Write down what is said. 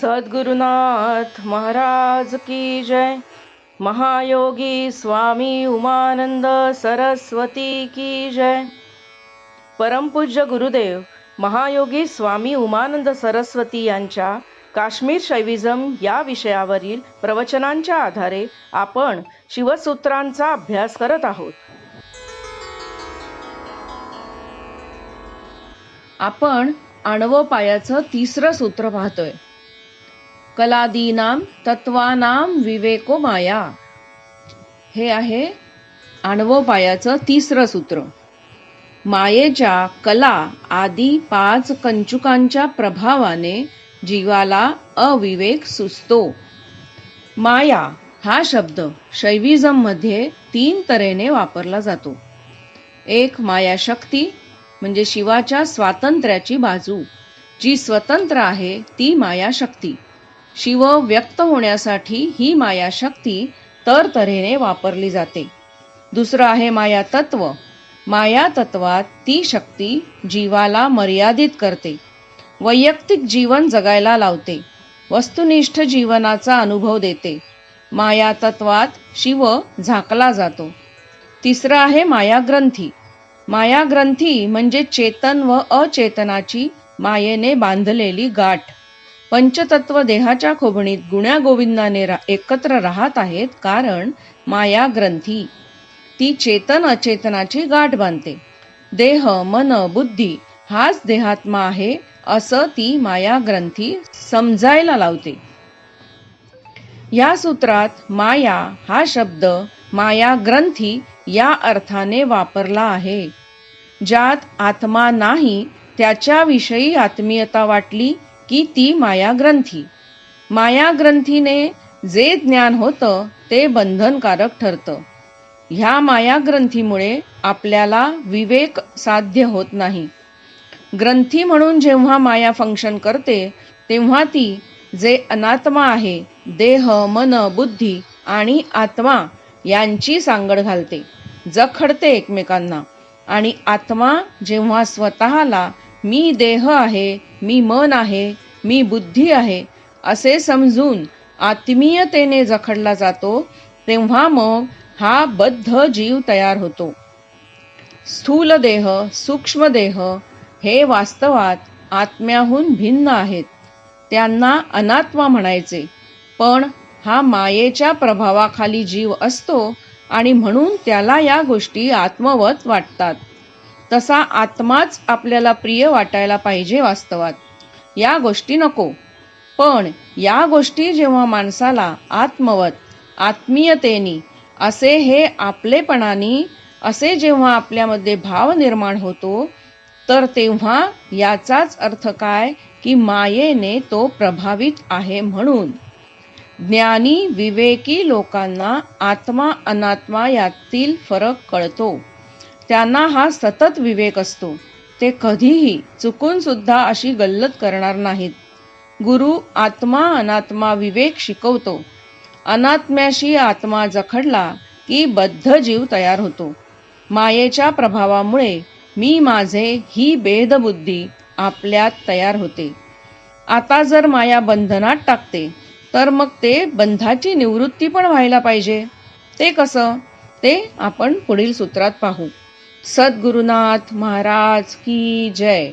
सद्गुरुनाथ महाराज की जय। महायोगी स्वामी उमानंद सरस्वती की जय। परमपूज्य गुरुदेव महायोगी स्वामी उमानंद सरस्वती यांच्या काश्मीर शैविझम या विषयावरील प्रवचनांच्या आधारे आपण शिवसूत्रांचा अभ्यास करत आहोत. आपण आणवोपायाचं तिसरं सूत्र पाहतोय. कलादीनाम तत्वानाम विवेको माया. हे आहे आणवोपायाचं तिसरं सूत्र. मायेच्या कला आदी 5 कंचुकांच्या प्रभावाने जीवाला अविवेक सुचतो. माया हा शब्द शैविझम मध्ये 3 तऱ्हेने वापरला जातो. एक मायाशक्ती म्हणजे शिवाच्या स्वातंत्र्याची बाजू. जी स्वतंत्र आहे ती मायाशक्ती. शिव व्यक्त होण्यासाठी ही मायाशक्ती तऱ्हेने वापरली जाते. दुसरं आहे मायातत्व. मायातत्वात ती शक्ती जीवाला मर्यादित करते, वैयक्तिक जीवन जगायला लावते, वस्तुनिष्ठ जीवनाचा अनुभव देते. मायातत्वात शिव झाकला जातो. तिसरं आहे मायाग्रंथी. मायाग्रंथी म्हणजे चेतन व अचेतनाची मायेने बांधलेली गाठ. पंचतत्व देहाच्या खोबणीत गुण्यागोविंदाने एकत्र राहत आहेत, कारण मायाग्रंथी ती चेतन अचेतनाची गाठ बांधते. देह मन बुद्धी हाच देहात्मा आहे असं ती मायाग्रंथी समजायला लावते. या सूत्रात माया हा शब्द मायाग्रंथी या अर्थाने वापरला आहे. ज्यात आत्मा नाही त्याच्याविषयी आत्मीयता वाटली की ती मायाग्रंथी. मायाग्रंथीने जे ज्ञान होतं ते बंधनकारक ठरतं. ह्या मायाग्रंथीमुळे आपल्याला विवेक साध्य होत नाही. ग्रंथी म्हणून जेव्हा माया फंक्शन करते तेव्हा ती जे अनात्मा आहे, देह मन बुद्धी आणि आत्मा यांची सांगड घालते, जखडते एकमेकांना. आणि आत्मा जेव्हा स्वतःला मी देह आहे, मी मन आहे, मी बुद्धी आहे असे समजून आत्मीयतेने जखडला जातो, तेव्हा मग हा बद्ध जीव तयार होतो. स्थूल देह सूक्ष्म देह हे वास्तवात आत्म्याहून भिन्न आहेत. त्यांना अनात्मा म्हणायचे, पण हा मायेच्या प्रभावाखाली जीव असतो आणि म्हणून त्याला या गोष्टी आत्मवत वाटतात. तसा आत्माच आपल्याला प्रिय वाटायला पाहिजे वास्तवात. या गोष्टी नको. पण या गोष्टी जेव्हा माणसाला आत्मवत आत्मीयतेनी असे हे आपलेपणानी असे जेव्हा आपल्यामध्ये भाव निर्माण होतो, तर तेव्हा याचाच अर्थ काय की मायेने तो प्रभावित आहे म्हणून. ज्ञानी विवेकी लोकांना आत्मा अनात्मा यातील फरक कळतो. त्यांना हा सतत विवेक असतो. ते कधीही चुकून सुद्धा अशी गल्लत करणार नाहीत. गुरु आत्मा अनात्मा विवेक शिकवतो. अनात्म्याशी आत्मा जखडला की बद्ध जीव तयार होतो. मायेच्या प्रभावामुळे मी माझे ही भेदबुद्धी आपल्यात तयार होते. आता जर माया बंधनात टाकते तर मग ते बंधाची निवृत्ती पण व्हायला पाहिजे. ते कसं ते आपण पुढील सूत्रात पाहू. सद्गुरुनाथ महाराज की जय.